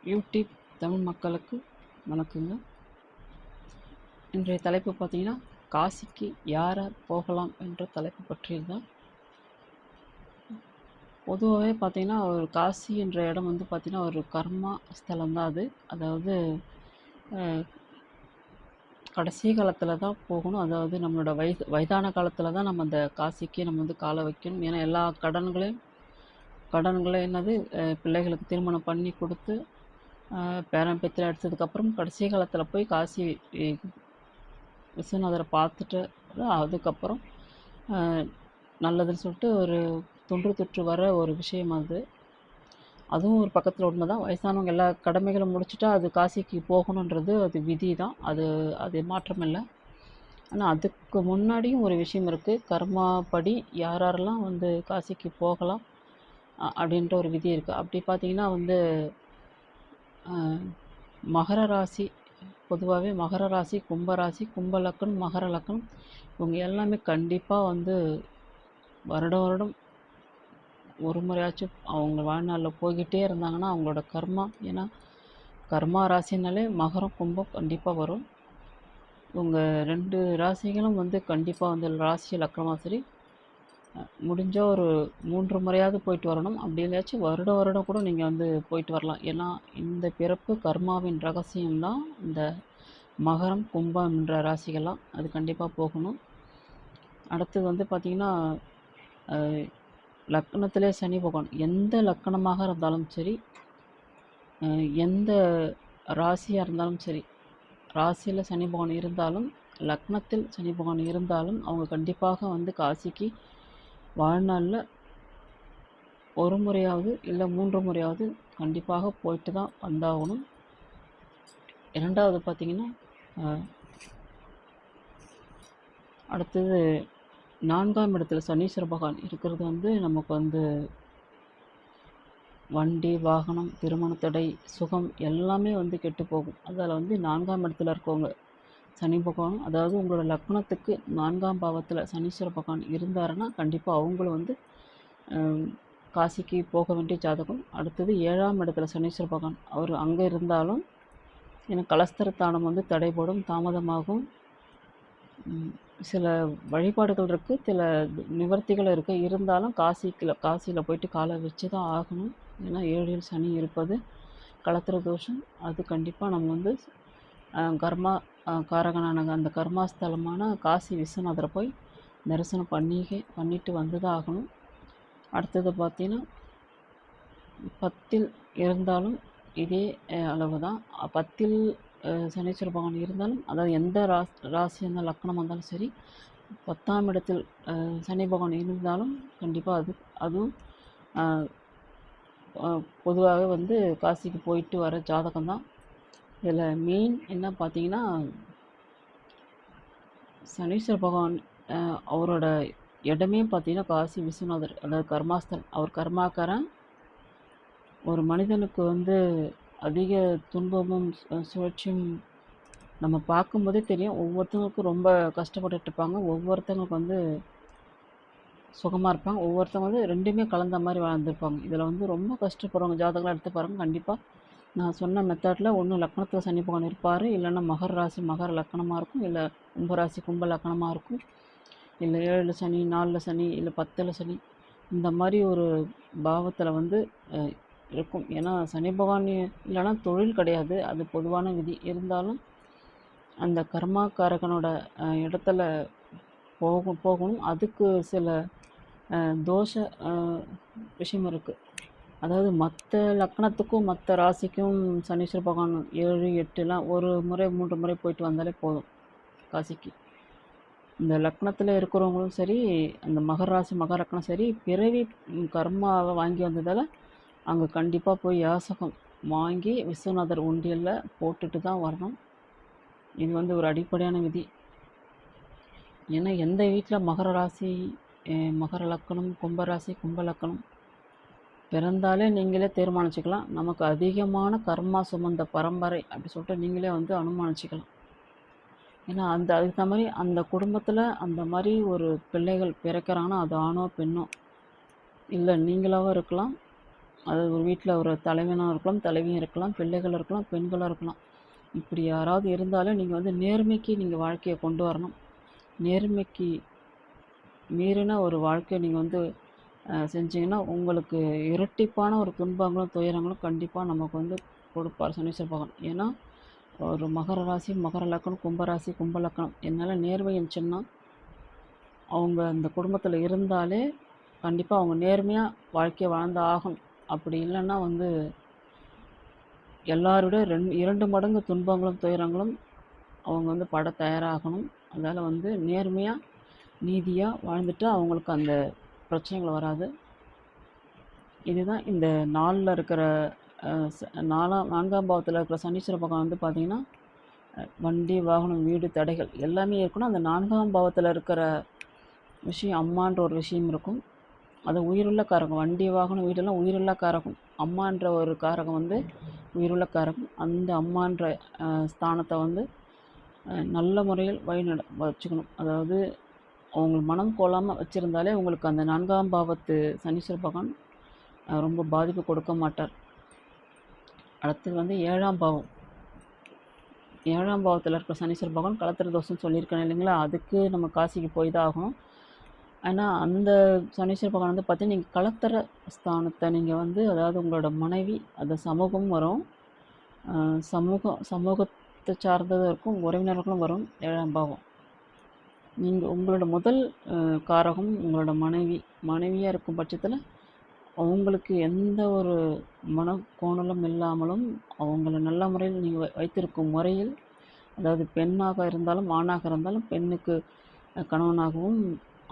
YouTube Tamil மக்களுக்கு வணக்கங்க. இன்றைய தலைப்பு பார்த்தீங்கன்னா, காசிக்கு யார் யார் போகலாம் என்ற தலைப்பு பற்றியது தான். பொதுவாகவே பார்த்தீங்கன்னா, ஒரு காசி என்ற இடம் வந்து பார்த்தீங்கன்னா, ஒரு கர்மா ஸ்தலம் தான் அது. அதாவது கடைசி காலத்தில் தான் போகணும். அதாவது நம்மளோட வயதான காலத்தில் தான் நம்ம அந்த காசிக்கு நம்ம வந்து காலை வைக்கணும். ஏன்னா எல்லா கடன்களை என்னது பிள்ளைகளுக்கு திருமணம் பண்ணி கொடுத்து பேரன் பேத்தில எடுத்ததுக்கப்புறம் கடைசி காலத்தில் போய் காசி விஸ்வநாதரை பார்த்துட்டு அதுக்கப்புறம் நல்லதுன்னு சொல்லிட்டு ஒரு தொற்று வர ஒரு விஷயம் அது. அதுவும் ஒரு பக்கத்தில் உண்மை தான். வயசானவங்க எல்லா கடமைகளும் முடிச்சுட்டா அது காசிக்கு போகணுன்றது அது விதி தான். அது மாற்றம் இல்லை. ஆனால் அதுக்கு முன்னாடியும் ஒரு விஷயம் இருக்குது. கர்மாப்படி யாரெல்லாம் வந்து காசிக்கு போகலாம் அப்படின்ற ஒரு விதி இருக்குது. அப்படி பார்த்தீங்கன்னா வந்து மகர ராசி, பொதுவாகவே மகர ராசி, கும்பராசி, கும்ப லக்கணம், மகர லக்கணம், இவங்க எல்லாமே கண்டிப்பாக வந்து வருடம் ஒரு முறையாச்சும் அவங்க வாழ்நாளில் போய்கிட்டே இருந்தாங்கன்னா அவங்களோட கர்மா, ஏன்னா கர்மா ராசினாலே மகரம் கும்பம் கண்டிப்பாக வரும். இவங்க 2 ராசிகளும் வந்து கண்டிப்பாக வந்து ராசி லக்கணமாக சரி முடிஞ்சால் ஒரு 3 முறையாவது போயிட்டு வரணும். அப்படி இல்லையாச்சும் வருடம் கூட நீங்கள் வந்து போயிட்டு வரலாம். ஏன்னா இந்த பிறப்பு கர்மாவின் ரகசியம்தான் இந்த மகரம் கும்பம் என்ற ராசிகள்லாம். அது கண்டிப்பாக போகணும். அடுத்தது வந்து பார்த்திங்கன்னா, லக்னத்திலே சனி பகவான் எந்த லக்கணமாக இருந்தாலும் சரி, எந்த ராசியாக இருந்தாலும் சரி, ராசியில் சனி பகவான் இருந்தாலும் லக்னத்தில் சனி பகவான் இருந்தாலும் அவங்க கண்டிப்பாக வந்து காசிக்கு வாழ்நாளில் ஒரு முறையாவது இல்லை 3 முறையாவது கண்டிப்பாக போயிட்டு தான் வந்தாகணும். இரண்டாவது பார்த்திங்கன்னா, அடுத்தது 4ஆம் இடத்துல சனீஸ்வர பகவான் இருக்கிறது வந்து நமக்கு வந்து வண்டி வாகனம் திருமண தடை சுகம் எல்லாமே வந்து கெட்டு போகும். அதில் வந்து 4ஆம் இடத்துல இருக்கவங்க சனி பகவான், அதாவது உங்களோட லக்னத்துக்கு 4ஆம் பாவத்தில் சனீஸ்வர பகவான் இருந்தாருன்னா கண்டிப்பாக அவங்களும் வந்து காசிக்கு போக வேண்டிய ஜாதகம். அடுத்தது 7ஆம் இடத்துல சனீஸ்வர பகவான் அவர் அங்கே இருந்தாலும் எனக்கு கலஸ்தரத்தானம் வந்து தடைபடும், தாமதமாகும். சில வழிபாடுகள் இருக்குது, சில நிவர்த்திகள் இருக்குது. இருந்தாலும் காசியில் போயிட்டு காலை வச்சு தான் ஆகணும். ஏன்னா 7இல் சனி இருப்பது கலத்திர தோஷம். அது கண்டிப்பாக நம்ம வந்து கர்மா காரகனான அந்த கர்மாஸ்தலமான காசி விஸ்வநாதரை போய் தரிசனம் பண்ணிட்டு வந்து தான் ஆகணும். அடுத்தது பார்த்திங்கன்னா, 10இல் இருந்தாலும் இதே அளவு தான். 10இல் சனீஸ்வர பகவான் இருந்தாலும், அதாவது எந்த ராசி அந்த லக்னமாக இருந்தாலும் சரி, 10ஆம் இடத்தில் சனி பகவான் இருந்தாலும் கண்டிப்பாக அதுவும் பொதுவாக வந்து காசிக்கு போயிட்டு வர ஜாதகம் தான். இதில் மெயின் என்ன பார்த்தீங்கன்னா, சனீஸ்வர பகவான் அவரோட இடமே பார்த்தீங்கன்னா காசி விஸ்வநாதர், அதாவது கர்மாஸ்தன். அவர் கர்மாக்காரன். ஒரு மனிதனுக்கு வந்து அதிக துன்பமும் சுழற்சியும் நம்ம பார்க்கும்போதே தெரியும். ஒவ்வொருத்தவங்களுக்கும் ரொம்ப கஷ்டப்பட்டுட்டு இருப்பாங்க, ஒவ்வொருத்தவங்களுக்கு வந்து சுகமாக இருப்பாங்க, ஒவ்வொருத்தவங்க வந்து ரெண்டுமே கலந்த மாதிரி வாழ்ந்துருப்பாங்க. இதில் வந்து ரொம்ப கஷ்டப்படுறவங்க ஜாதகம்லாம் எடுத்து பாருங்கள். கண்டிப்பாக நான் சொன்ன மெத்தடில் ஒன்று லக்னத்தில் சனி பகவான் இருப்பார், இல்லைன்னா மகர ராசி மகர லக்கணமாக இருக்கும், இல்லை கும்பராசி கும்ப லக்கணமாக இருக்கும், இல்லை 7 சனி 4 சனி இல்லை 10 சனி இந்த மாதிரி ஒரு பாவத்தில் வந்து இருக்கும். ஏன்னா சனி பகவான் இல்லைன்னா தொழில் கிடையாது, அது பொதுவான விதி. இருந்தாலும் அந்த கர்மாக்காரகனோட இடத்துல போகணும். அதுக்கு சில தோஷ விஷயம் இருக்குது. அதாவது மற்ற லக்கணத்துக்கும் மற்ற ராசிக்கும் சனீஸ்வர பகவான் 7, 8லாம் ஒரு முறை 3 முறை போயிட்டு வந்தாலே போதும் காசிக்கு. இந்த லக்னத்தில் இருக்கிறவங்களும் சரி, அந்த மகர ராசி மகர லக்னம் சரி, பிறவி கர்மாவை வாங்கி வந்ததால் அங்கே கண்டிப்பாக போய் யாசகம் வாங்கி விஸ்வநாதர் உண்டியலில் போட்டுட்டு தான் வரணும். இது வந்து ஒரு அடிப்படையான விதி. ஏன்னா எந்த வீட்டில் மகர ராசி மகர லக்கணம் கும்பராசி கும்ப லக்கணம் பிறந்தாலே நீங்களே தீர்மானிச்சுக்கலாம், நமக்கு அதிகமான கர்மா சுமந்த பரம்பரை அப்படி சொல்லிட்டு நீங்களே வந்து அனுமானிச்சிக்கலாம். ஏன்னா அதுக்கு தகுந்த மாதிரி அந்த குடும்பத்தில் அந்த மாதிரி ஒரு பிள்ளைகள் பிறக்கிறாங்கன்னா அது ஆணோ பெண்ணோ இல்லை நீங்களாகவும் இருக்கலாம், அது ஒரு வீட்டில் ஒரு தலைவனாக இருக்கலாம், தலைவியும் இருக்கலாம், பிள்ளைகள் இருக்கலாம், பெண்களும் இருக்கலாம். இப்படி யாராவது இருந்தாலும் நீங்கள் வந்து நேர்மைக்கு நீங்கள் வாழ்க்கையை கொண்டு வரணும். நேர்மைக்கு மீறின ஒரு வாழ்க்கையை நீங்கள் வந்து செஞ்சிங்கன்னா உங்களுக்கு இரட்டிப்பான ஒரு துன்பங்களும் துயரங்களும் கண்டிப்பாக நமக்கு வந்து கொடுப்பார் சனீஸ்வர பகவான். ஏன்னா ஒரு மகர ராசி மகர லக்கணம், கும்பராசி கும்ப லக்கணம், என்னால் நேர்மை இருந்துச்சுன்னா அவங்க அந்த குடும்பத்தில் இருந்தாலே கண்டிப்பாக அவங்க நேர்மையாக வாழ்க்கையை வாழ்ந்து ஆகணும். அப்படி இல்லைன்னா வந்து எல்லாரோட 2 மடங்கு துன்பங்களும் துயரங்களும் அவங்க வந்து பட தயாராகணும். அதனால் வந்து நேர்மையாக நீதியாக வாழ்ந்துட்டு அவங்களுக்கு அந்த பிரச்சனைகள் வராது. இதுதான் இந்த நாளில் இருக்கிற 4ஆம் பாவத்தில் இருக்கிற சனீஸ்வர பகவான் வந்து பார்த்திங்கன்னா வண்டி வாகனம் வீடு தடைகள் எல்லாமே இருக்கணும். அந்த 4ஆம் பாவத்தில் இருக்கிற விஷயம் அம்மான்ற ஒரு விஷயம் இருக்கும். அது உயிருள்ள காரகம். வண்டி வாகனம் வீடெல்லாம் உயிருள்ள காரகம். அம்மான்ற ஒரு காரகம் வந்து உயிருள்ள காரகம். அந்த அம்மான்ற ஸ்தானத்தை வந்து நல்ல முறையில் வச்சுக்கணும். அதாவது அவங்க மனம் கொள்ளாமல் வச்சுருந்தாலே உங்களுக்கு அந்த 4ஆம் பாவத்து சனீஸ்வர பகவான் ரொம்ப பாதிப்பு கொடுக்க மாட்டார். அடுத்தது வந்து 7ஆம் பாவம். 7ஆம் பாவத்தில் இருக்கிற சனீஸ்வர பகவான் கலத்திர தோஷம் சொல்லியிருக்கேன் இல்லைங்களா, அதுக்கு நம்ம காசிக்கு போய் தான் ஆகணும். ஆனால் அந்த சனீஸ்வர பகவான் வந்து பார்த்தீங்கன்னா நீங்கள் கலத்திர ஸ்தானத்தை நீங்கள் வந்து அதாவது உங்களோட மனைவி அது சமூகம் வரும், சமூகத்தை சார்ந்ததும் இருக்கும், உறவினர்களும் வரும். 7ஆம் பாவம் நீங்கள் உங்களோட முதல் காரகம் உங்களோட மனைவியாக இருக்கும் பட்சத்தில் அவங்களுக்கு எந்த ஒரு மனக்கோணலும் இல்லாமலும் அவங்கள நல்ல முறையில் நீங்கள் வைத்திருக்கும் முறையில், அதாவது பெண்ணாக இருந்தாலும் ஆணாக இருந்தாலும் பெண்ணுக்கு கணவனாகவும்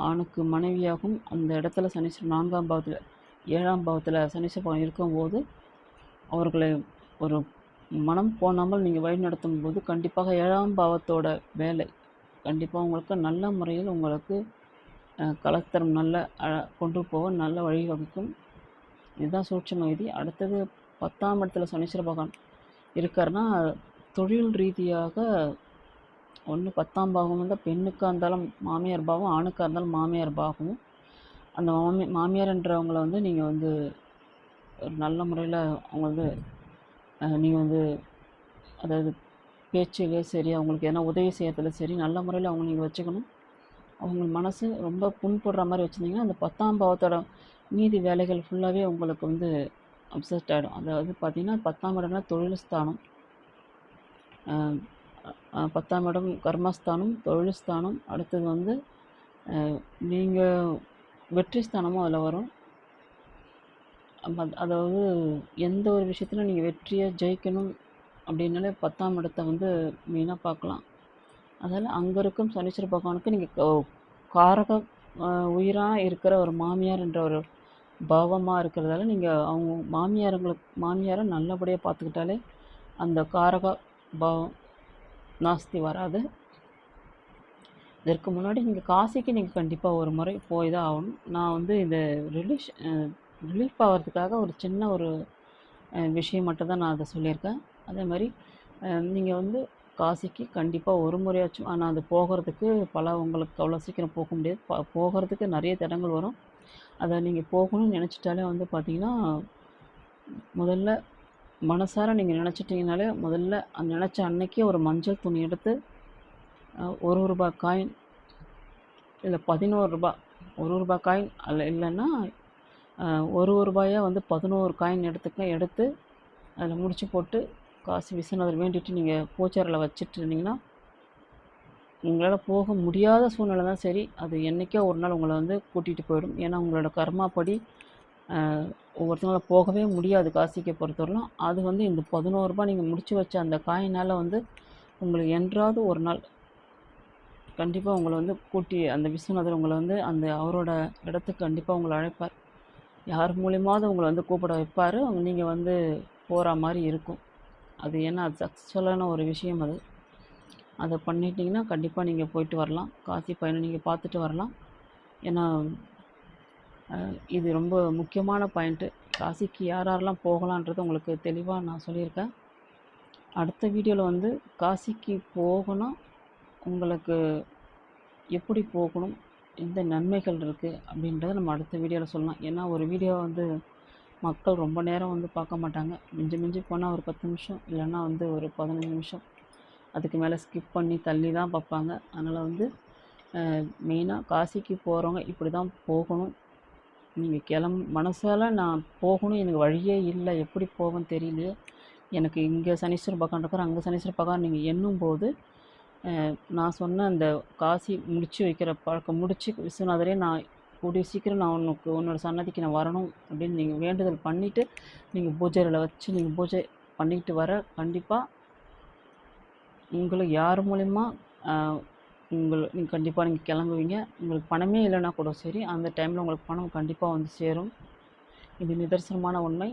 ஆணுக்கு மனைவியாகவும் அந்த இடத்துல சனீஸ்வரன் 4ஆம் பாவத்தில் 7ஆம் பாவத்தில் சனீஸ்வர பகவான் இருக்கும்போது அவர்களை ஒரு மனம் போனாமல் நீங்கள் வழிநடத்தும் போது கண்டிப்பாக 7ஆம் பாவத்தோட வேலை கண்டிப்பாக உங்களுக்கு நல்ல முறையில் உங்களுக்கு கலத்தரம் நல்ல கொண்டு போக நல்ல வழிவகுக்கும். இதுதான் சூட்சும விதி. அடுத்தது 10ஆம் இடத்துல சனீஸ்வர பகவான் இருக்காருன்னா தொழில் ரீதியாக ஒன்று 10ஆம் பாவம் வந்து பெண்ணுக்காக இருந்தாலும் மாமியார் பாவம், ஆணுக்காக இருந்தாலும் மாமியார் பாவம். அந்த மாமியார்ன்றவங்களை வந்து நீங்கள் வந்து ஒரு நல்ல முறையில் அவங்க வந்து நீங்கள் வந்து அதாவது பேச்சிலே சரி அவங்களுக்கு எதனா உதவி செய்யறதுல சரி நல்ல முறையில் அவங்க நீங்கள் வச்சுக்கணும். அவங்க மனசு ரொம்ப புண்படுற மாதிரி வச்சுருந்தீங்கன்னா அந்த 10ஆம் பாவத்தோட மீதி வேலைகள் ஃபுல்லாகவே உங்களுக்கு வந்து அப்செட் ஆகிடும். அதாவது பார்த்திங்கன்னா 10ஆம் இடம்னா தொழில் ஸ்தானம், 10ஆம் இடம் கர்மஸ்தானம், தொழில் ஸ்தானம். அடுத்தது வந்து நீங்கள் வெற்றி ஸ்தானமும் அதில் வரும். அதாவது எந்த ஒரு விஷயத்தில் நீங்கள் வெற்றியை ஜெயிக்கணும் அப்படின்னாலே 10ஆம் இடத்தை வந்து மெயினாக பார்க்கலாம். அதனால் அங்கே இருக்கும் சனீஸ்வர பகவானுக்கு நீங்கள் காரக உயிராக இருக்கிற ஒரு மாமியார் என்ற ஒரு பாவமாக இருக்கிறதால நீங்கள் அவங்க மாமியாரை நல்லபடியாக பார்த்துக்கிட்டாலே அந்த காரக பாவம் நாஸ்தி வராது. இதற்கு முன்னாடி நீங்கள் காசிக்கு நீங்கள் கண்டிப்பாக ஒரு முறை போய் தான் ஆகணும். நான் வந்து இந்த ரிலீஃப் ஆகிறதுக்காக ஒரு சின்ன ஒரு விஷயம் மட்டும்தான் நான் அதை சொல்லியிருக்கேன். அதே மாதிரி நீங்கள் வந்து காசிக்கு கண்டிப்பாக ஒரு முறையாச்சும், ஆனால் அது போகிறதுக்கு உங்களுக்கு அவ்வளோ சீக்கிரம் போக முடியாது. போகிறதுக்கு நிறைய தடங்கள் வரும். அதை நீங்கள் போகணும்னு நினச்சிட்டாலே வந்து பார்த்திங்கன்னா முதல்ல மனசார நீங்கள் நினச்சிட்டிங்கனாலே முதல்ல அந்த நினச்ச அன்னைக்கே ஒரு மஞ்சள் துணி எடுத்து ₹1 காயின் இல்லை ₹11 ₹1 காயின் இல்லைன்னா ₹1 வந்து 11 காயின் எடுத்து அதில் முடிச்சு போட்டு காசி விஸ்வநாதர் வேண்டிட்டு நீங்கள் பூச்சாரில் வச்சுட்டு இருந்தீங்கன்னா உங்களால் போக முடியாத சூழ்நிலை தான் சரி, அது என்றைக்கோ ஒரு நாள் உங்களை வந்து கூட்டிகிட்டு போயிடும். ஏன்னா உங்களோட கர்மாப்படி ஒவ்வொருத்தவங்கள போகவே முடியாது காசிக்கு பொறுத்தவரைலாம். அது வந்து இந்த ₹11 நீங்கள் முடிச்சு வச்ச அந்த காயினால் வந்து உங்களுக்கு என்றாவது ஒரு நாள் கண்டிப்பாக உங்களை வந்து அந்த விஸ்வநாதர் உங்களை வந்து அந்த அவரோட இடத்துக்கு கண்டிப்பாக உங்களை அழைப்பார். யார் மூலியமாவது உங்களை வந்து கூப்பிட வைப்பார். நீங்கள் வந்து போகிற மாதிரி இருக்கும். அது ஏன்னா அது சக்ஸஸ்ஃபுல்லான ஒரு விஷயம். அதை பண்ணிட்டீங்கன்னா கண்டிப்பாக நீங்கள் போயிட்டு வரலாம். காசி பயணம் நீங்கள் பார்த்துட்டு வரலாம். ஏன்னா இது ரொம்ப முக்கியமான பாயிண்ட்டு. காசிக்கு யாரெல்லாம் போகலான்றது உங்களுக்கு தெளிவாக நான் சொல்லியிருக்கேன். அடுத்த வீடியோவில் வந்து காசிக்கு போகணும் உங்களுக்கு எப்படி போகணும், எந்த நன்மைகள் இருக்குது அப்படின்றத நம்ம அடுத்த வீடியோவில் சொல்லலாம். ஏன்னா ஒரு வீடியோ வந்து மக்கள் ரொம்ப நேரம் வந்து பார்க்க மாட்டாங்க. மிஞ்சி மிஞ்சி போனால் ஒரு 10 நிமிஷம், இல்லைன்னா வந்து ஒரு 15 நிமிஷம். அதுக்கு மேலே ஸ்கிப் பண்ணி தள்ளி தான் பார்ப்பாங்க. அதனால் வந்து மெயினாக காசிக்கு போகிறவங்க இப்படி தான் போகணும். நீங்கள் மனசால் நான் போகணும், எனக்கு வழியே இல்லை, எப்படி போவேன்னு தெரியலையே, எனக்கு இங்கே சனீஸ்வர பகவான் இருக்கார், அங்கே சனீஸ்வர பகவான் நீங்கள் எண்ணும்போது நான் சொன்ன அந்த காசி முடிச்சு வைக்கிற பழக்கம் முடிச்சு விஸ்வநாதரே நான் கூடிய சீக்கிரம் நான் உன்னோட சன்னதிக்கு நான் வரணும் அப்படின்னு நீங்கள் வேண்டுதல் பண்ணிவிட்டு நீங்கள் பூஜையில் வச்சு நீங்கள் பூஜை பண்ணிக்கிட்டு வர கண்டிப்பாக உங்களுக்கு யார் மூலிமா நீங்கள் கண்டிப்பாக நீங்கள் கிளம்புவீங்க. உங்களுக்கு பணமே இல்லைன்னா கூட சரி, அந்த டைமில் உங்களுக்கு பணம் கண்டிப்பாக வந்து சேரும். இது நிதர்சனமான உண்மை.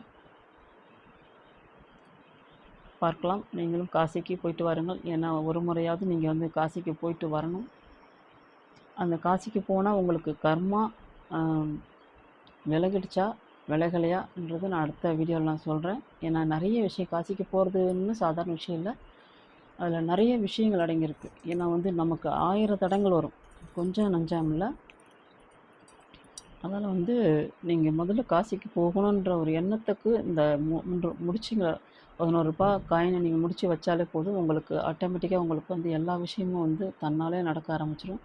பார்க்கலாம். நீங்களும் காசிக்கு போயிட்டு வாருங்கள். ஏன்னா ஒரு முறையாவது நீங்கள் வந்து காசிக்கு போயிட்டு வரணும். அந்த காசிக்கு போனால் உங்களுக்கு கர்மா விலகிடுச்சா விலகலையான்றது நான் அடுத்த வீடியோவில் நான் சொல்கிறேன். ஏன்னா நிறைய விஷயம் காசிக்கு போகிறதுன்னு சாதாரண விஷயம் இல்லை, அதில் நிறைய விஷயங்கள் அடங்கியிருக்கு. ஏன்னா வந்து நமக்கு 1000 தடங்கள் வரும், கொஞ்சம் நஞ்சாம் இல்லை. அதனால் வந்து நீங்கள் முதல்ல காசிக்கு போகணுன்ற ஒரு எண்ணத்துக்கு இந்த முடிச்சுங்க 11 ரூபா காயினை நீங்கள் முடித்து வச்சாலே போதும், உங்களுக்கு ஆட்டோமேட்டிக்காக உங்களுக்கு வந்து எல்லா விஷயமும் வந்து தன்னாலே நடக்க ஆரம்பிச்சிடும்.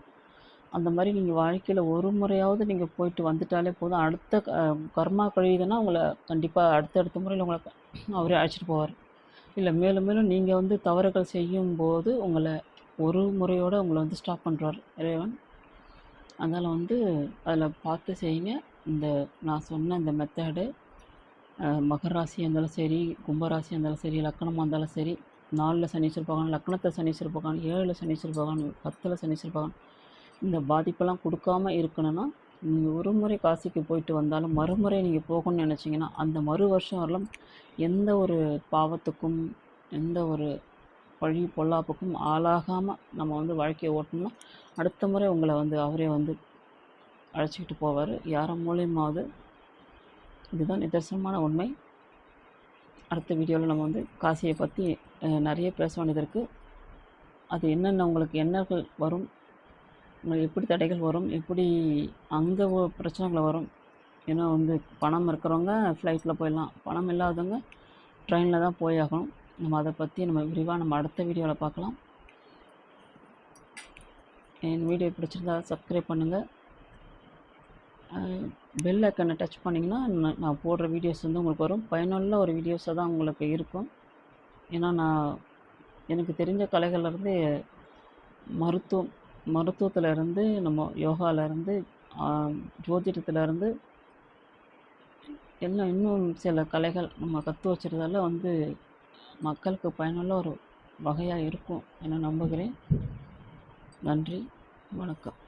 அந்த மாதிரி நீங்கள் வாழ்க்கையில் ஒரு முறையாவது நீங்கள் போயிட்டு வந்துட்டாலே போதும். அடுத்த கர்மா கழியுதுன்னா உங்களை கண்டிப்பாக அடுத்தடுத்த முறையில் உங்களை அவரே அழைச்சிட்டு போவார். இல்லை மேலும் மேலும் நீங்கள் வந்து தவறுகள் செய்யும்போது உங்களை ஒரு முறையோடு உங்களை வந்து ஸ்டாப் பண்ணுறார் இறைவன். அதனால் வந்து அதில் பார்த்து செய்யுங்க. இந்த நான் சொன்ன இந்த மெத்தடு மகர ராசியாக இருந்தாலும் சரி, கும்பராசியாக இருந்தாலும் சரி, லக்கணமாக இருந்தாலும் சரி, 4 சனீஸ்வர பகவான், லக்கணத்தில் சனீஸ்வர பகவான், 7 சனீஸ்வர பகவான், 10 சனீஸ்வர பகவான், இந்த பாதிப்பெல்லாம் கொடுக்காமல் இருக்கணும்னா நீங்கள் ஒரு முறை காசிக்கு போயிட்டு வந்தாலும் மறுமுறை நீங்கள் போகணும்னு நினச்சிங்கன்னா அந்த மறு வருஷம் வரலாம் எந்த ஒரு பாவத்துக்கும் எந்த ஒரு பழி பொல்லாப்புக்கும் ஆளாகாமல் நம்ம வந்து வாழ்க்கையை ஓட்டணும்னா அடுத்த முறை உங்களை வந்து அவரே வந்து அழைச்சிக்கிட்டு போவார், யார் மூலியமாவது. இதுதான் நிதர்சனமான உண்மை. அடுத்த வீடியோவில் நம்ம வந்து காசியை பற்றி நிறைய பேச வேண்டியது இருக்குது. அது என்னென்ன உங்களுக்கு எண்ணங்கள் வரும், உங்களுக்கு எப்படி தடைகள் வரும், எப்படி அங்கே பிரச்சனைகள் வரும். ஏன்னா வந்து பணம் இருக்கிறவங்க ஃப்ளைட்டில் போயிடலாம், பணம் இல்லாதவங்க ட்ரெயினில் தான் போயாகணும். நம்ம அதை பற்றி நம்ம விரிவாக நம்ம அடுத்த வீடியோவில் பார்க்கலாம். என் வீடியோ பிடிச்சிருந்தா சப்ஸ்கிரைப் பண்ணுங்கள், பெல் ஐக்கனை டச் பண்ணிங்கன்னா நான் போடுற வீடியோஸ் வந்து உங்களுக்கு வரும். பயனுள்ள ஒரு வீடியோஸாக தான் உங்களுக்கு இருக்கும். ஏன்னா எனக்கு தெரிஞ்ச கலைகள்லேருந்து மருத்துவத்திலேருந்து நம்ம யோகாவிலேருந்து ஜோதிடத்துலேருந்து எல்லாம் இன்னும் சில கலைகள் நம்ம கற்று வச்சுருந்தால வந்து மக்களுக்கு பயனுள்ள ஒரு வகையாக இருக்கும் என நம்புகிறேன். நன்றி, வணக்கம்.